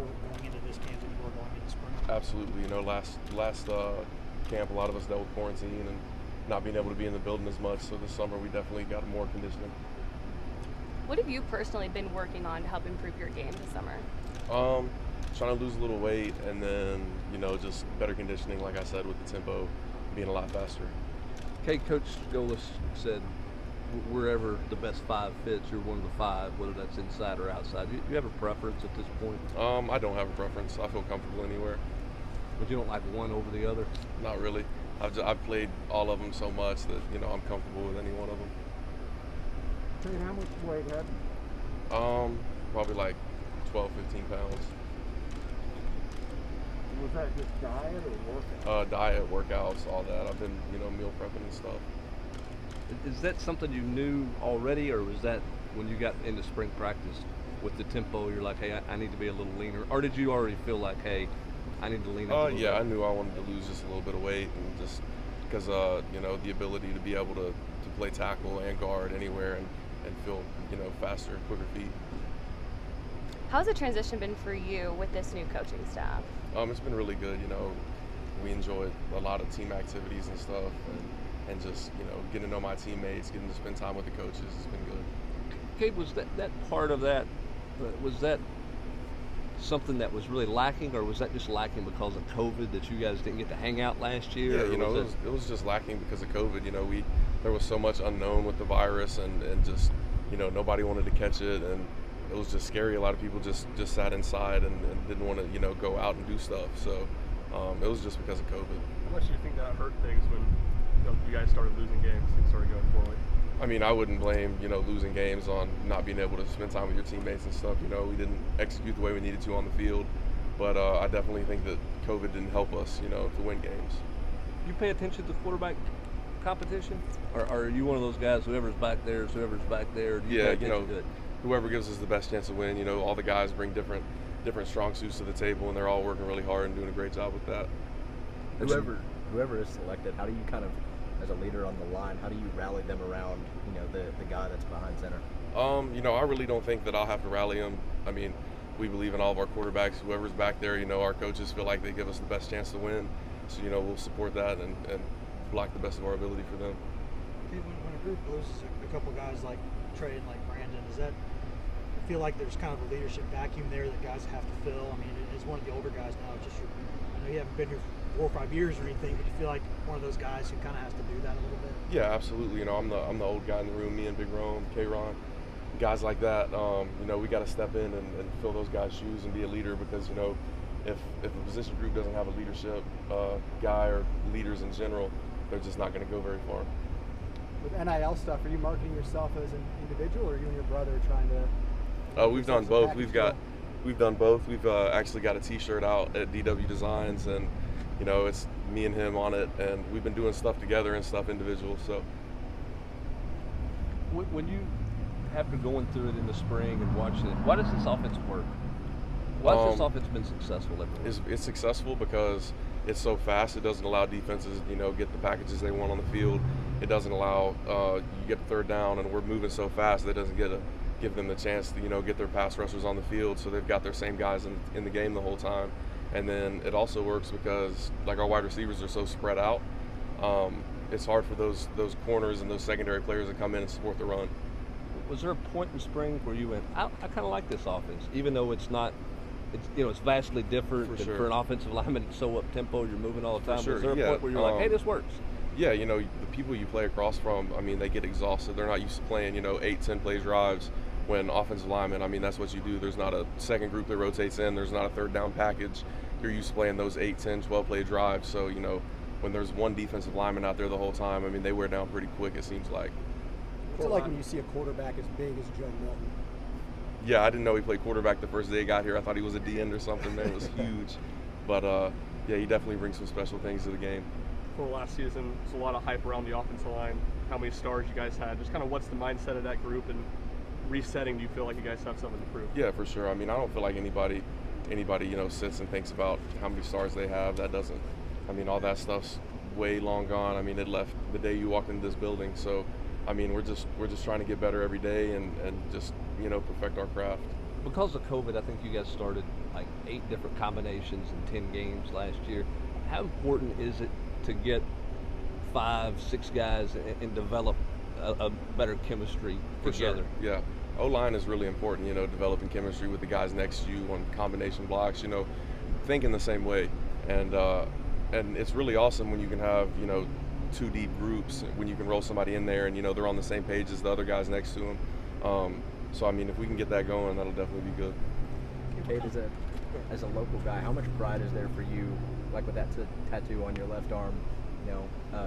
going into this camp than you were going into spring? Absolutely. Last camp, a lot of us dealt with quarantine and not being able to be in the building as much. So this summer, we definitely got more conditioning. What have you personally been working on to help improve your game this summer? Trying to lose a little weight and then, just better conditioning, like I said, with the tempo being a lot faster. Cade, Coach Golis said wherever the best five fits, you're one of the five, whether that's inside or outside. Do you have a preference at this point? I don't have a preference. I feel comfortable anywhere. But you don't like one over the other? Not really. I've played all of them so much that, I'm comfortable with any one of them. Cade, how much weight have you? Probably like 12, 15 pounds. Was that just diet or workout? Diet, workouts, all that. I've been, meal prepping and stuff. Is that something you knew already, or was that when you got into spring practice with the tempo, you're like, hey, I need to be a little leaner? Or did you already feel like, hey, I need to lean up a little bit? I knew I wanted to lose just a little bit of weight, and just because, the ability to be able to play tackle and guard anywhere and feel, faster, quicker feet. How's the transition been for you with this new coaching staff? It's been really good. We enjoyed a lot of team activities and stuff, and just, getting to know my teammates, getting to spend time with the coaches. It's been good. Cade, was that part of that, was that something that was really lacking, or was that just lacking because of COVID, that you guys didn't get to hang out last year? Yeah, it was just lacking because of COVID. There was so much unknown with the virus, and just, nobody wanted to catch it, and it was just scary. A lot of people just sat inside and didn't want to, go out and do stuff. So it was just because of COVID. How much do you think that hurt things when you guys started losing games and started going poorly? I mean, I wouldn't blame, losing games on not being able to spend time with your teammates and stuff. We didn't execute the way we needed to on the field. But I definitely think that COVID didn't help us, to win games. You pay attention to quarterback competition? Or are you one of those guys, whoever's back there is whoever's back there? Do you pay attention to it? Whoever gives us the best chance to win, all the guys bring different strong suits to the table, and they're all working really hard and doing a great job with that. Whoever is selected, how do you kind of, as a leader on the line, how do you rally them around, the guy that's behind center? I really don't think that I'll have to rally them. I mean, we believe in all of our quarterbacks. Whoever's back there, our coaches feel like they give us the best chance to win. So, we'll support that and block the best of our ability for them. When a group loses a couple guys like Trey and like Brandon, does that feel like there's kind of a leadership vacuum there that guys have to fill? I mean, as one of the older guys now, I know you haven't been here 4 or 5 years or anything, but you feel like one of those guys who kind of has to do that a little bit? Yeah, absolutely. I'm the old guy in the room. Me and Big Rome, K-Ron, guys like that. We got to step in and fill those guys' shoes and be a leader, because if a position group doesn't have a leadership guy, or leaders in general, they're just not going to go very far. With NIL stuff, are you marketing yourself as an individual, or are you and your brother trying to? We've done both. We've done both. We've actually got a T-shirt out at DW Designs, and it's me and him on it, and we've been doing stuff together and stuff individual. So when you after going through it in the spring and watching it, why does this offense work? Why has this offense been successful everywhere? It's successful because it's so fast. It doesn't allow defenses, get the packages they want on the field. It doesn't allow you get the third down, and we're moving so fast that it doesn't give them the chance to get their pass rushers on the field. So they've got their same guys in the game the whole time. And then it also works because, like, our wide receivers are so spread out. It's hard for those corners and those secondary players to come in and support the run. Was there a point in spring where you went, I kind of like this offense, even though it's not, it's vastly different for an offensive lineman? It's so up tempo, you're moving all the time. Sure. Was there a point where you're like, hey, this works? Yeah, the people you play across from, I mean, they get exhausted. They're not used to playing, 8-10 play drives. When offensive linemen, I mean, that's what you do. There's not a second group that rotates in. There's not a third down package. You're used to playing those 8, 10, 12 play drives. So, when there's one defensive lineman out there the whole time, I mean, they wear down pretty quick, it seems like. What's it like when you see a quarterback as big as Joe Milton? Yeah, I didn't know he played quarterback the first day he got here. I thought he was a D-end or something. Man, it was huge. But, yeah, he definitely brings some special things to the game. For last season, there's a lot of hype around the offensive line, how many stars you guys had. Just kind of what's the mindset of that group, and resetting, do you feel like you guys have something to prove? Yeah, for sure. I mean, I don't feel like anybody sits and thinks about how many stars they have. That doesn't, I mean, all that stuff's way long gone. I mean, it left the day you walked into this building. So, I mean, we're just trying to get better every day and just, perfect our craft. because of COVID, I think you guys started like 8 different combinations in 10 games last year. How important is it to get 5, 6 guys and develop a better chemistry For together? sure. Yeah. O-line is really important, developing chemistry with the guys next to you on combination blocks, thinking the same way. And it's really awesome when you can have, 2 deep groups, when you can roll somebody in there and, they're on the same page as the other guys next to them. So, I mean, if we can get that going, that'll definitely be good. Cade, as a local guy, how much pride is there for you, like with that tattoo on your left arm,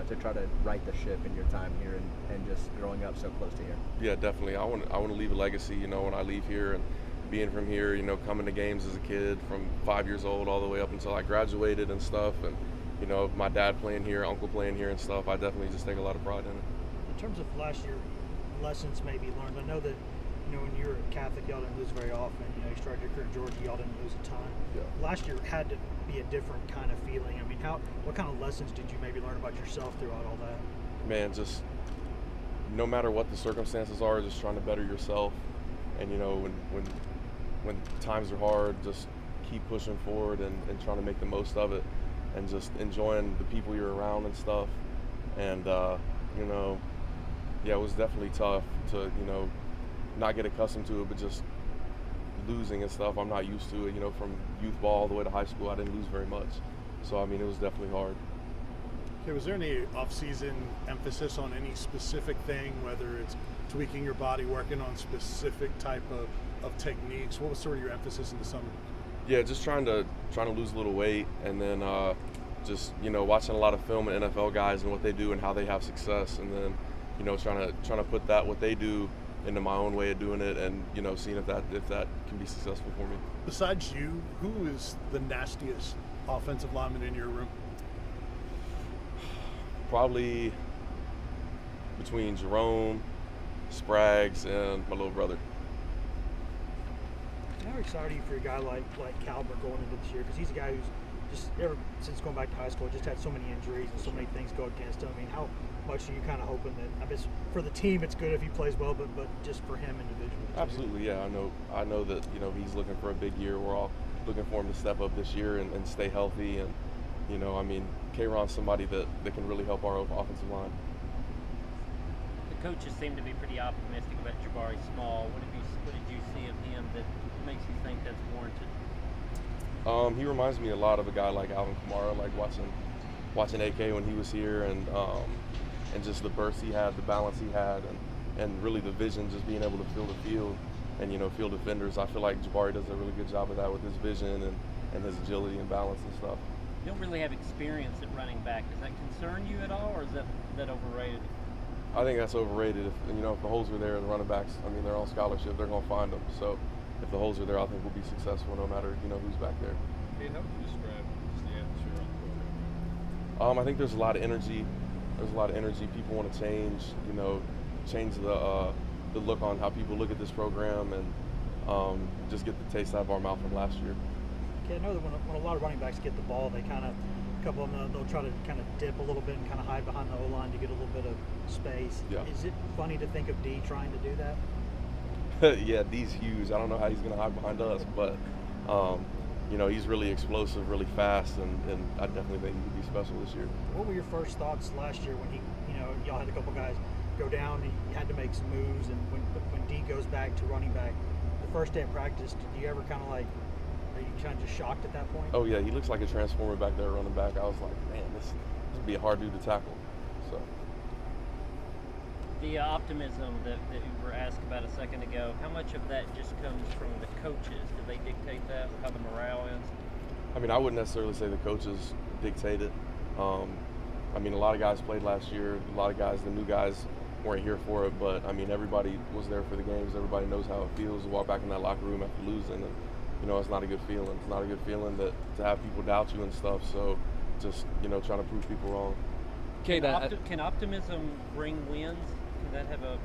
to try to right the ship in your time here and just growing up so close to here? Yeah, definitely. I want to leave a legacy, when I leave here, and being from here, coming to games as a kid from 5 years old all the way up until I graduated and stuff, and my dad playing here, uncle playing here and stuff. I definitely just take a lot of pride in it. In terms of last year, lessons maybe learned. I know that when you were a Catholic, y'all didn't lose very often. You started your career in Georgia, y'all didn't lose a ton. Yeah. Last year had to be a different kind of feeling. I mean, what kind of lessons did you maybe learn about yourself throughout all that? Man, just no matter what the circumstances are, just trying to better yourself. And when times are hard, just keep pushing forward and trying to make the most of it, and just enjoying the people you're around and stuff. And it was definitely tough to not get accustomed to it, but just losing and stuff. I'm not used to it. From youth ball all the way to high school, I didn't lose very much. So I mean, it was definitely hard. Okay, was there any off-season emphasis on any specific thing, whether it's tweaking your body, working on specific type of techniques? What was sort of your emphasis in the summer? Yeah, just trying to lose a little weight, and then just watching a lot of film and NFL guys and what they do and how they have success, and then trying to put what they do into my own way of doing it, and seeing if that can be successful for me. Besides you, who is the nastiest offensive lineman in your room? Probably between Jerome, Spraggs, and my little brother. How excited are you for a guy like Calvert going into this year? Because he's a guy who's just ever since going back to high school just had so many injuries and so many things go against him. I mean, how much are you kind of hoping that, I guess for the team it's good if he plays well, but just for him individually? Absolutely, yeah. I know that he's looking for a big year. We're all looking for him to step up this year and stay healthy. And I mean, K-Ron's somebody that can really help our offensive line. The coaches seem to be pretty optimistic about Jabari Small. What did you see of him that makes you think that's warranted? He reminds me a lot of a guy like Alvin Kamara, like watching AK when he was here, and just the burst he had, the balance he had, and really the vision, just being able to feel the field and field defenders. I feel like Jabari does a really good job of that with his vision and his agility and balance and stuff. You don't really have experience at running back. Does that concern you at all, or is that overrated? I think that's overrated. If the holes are there, the running backs, I mean, they're on scholarship, they're going to find them. So if the holes are there, I think we'll be successful no matter who's back there. Hey, how would you describe just the atmosphere on the program? I think there's a lot of energy. There's a lot of energy. People want to change the look on how people look at this program, and just get the taste out of our mouth from last year. Okay, I know that when a lot of running backs get the ball, they a couple of them, they'll try to kind of dip a little bit and kind of hide behind the O-line to get a little bit of space. Yeah. Is it funny to think of D trying to do that? Yeah, D's huge. I don't know how he's going to hide behind us, but he's really explosive, really fast, and I definitely think he could be special this year. What were your first thoughts last year when y'all had a couple guys go down and you had to make some moves, and when D goes back to running back, the first day of practice, do you ever are you kind of just shocked at that point? Oh yeah, he looks like a transformer back there running back. I was like, man, this would be a hard dude to tackle. So. The optimism that you were asked about a second ago, how much of that just comes from the coaches? Do they dictate that, how the morale is? I mean, I wouldn't necessarily say the coaches dictate it. I mean, a lot of guys played last year. A lot of guys, the new guys, weren't here for it. But, I mean, everybody was there for the games. Everybody knows how it feels to walk back in that locker room after losing. And, it's not a good feeling. It's not a good feeling to have people doubt you and stuff. So just, trying to prove people wrong. Cade, can optimism bring wins? Can that have a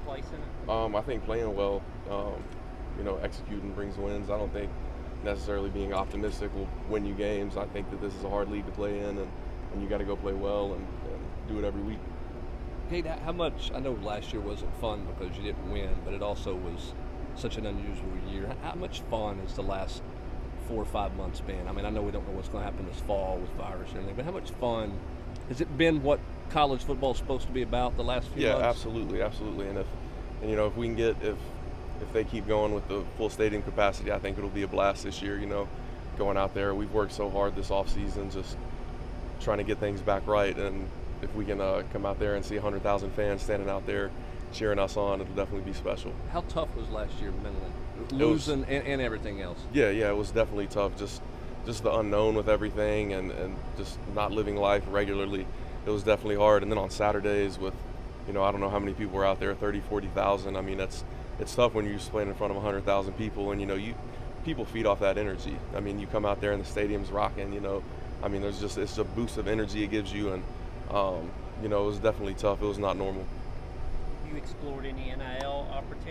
place in it? I think playing well, executing brings wins. I don't think necessarily being optimistic will win you games. I think that this is a hard league to play in, and you got to go play well and do it every week. Cade, how much, I know last year wasn't fun because you didn't win, but it also was such an unusual year. How much fun has the last 4 or 5 months been? I mean, I know we don't know what's going to happen this fall with virus and everything, but how much fun has it been? What college football is supposed to be about the last few months? Yeah, absolutely. And if we can get if they keep going with the full stadium capacity, I think it'll be a blast this year. Going out there, we've worked so hard this off season, just trying to get things back right. And if we can come out there and see 100,000 fans standing out there cheering us on, it'll definitely be special. How tough was last year mentally, losing and everything else? Yeah, it was definitely tough. Just the unknown with everything, and just not living life regularly. It was definitely hard. And then on Saturdays with, I don't know how many people were out there, 30, 40,000. I mean, it's tough when you're just playing in front of 100,000 people, and people feed off that energy. I mean, you come out there and the stadium's rocking. I mean, it's a boost of energy it gives you, and it was definitely tough. It was not normal. You explored any NIL opportunities?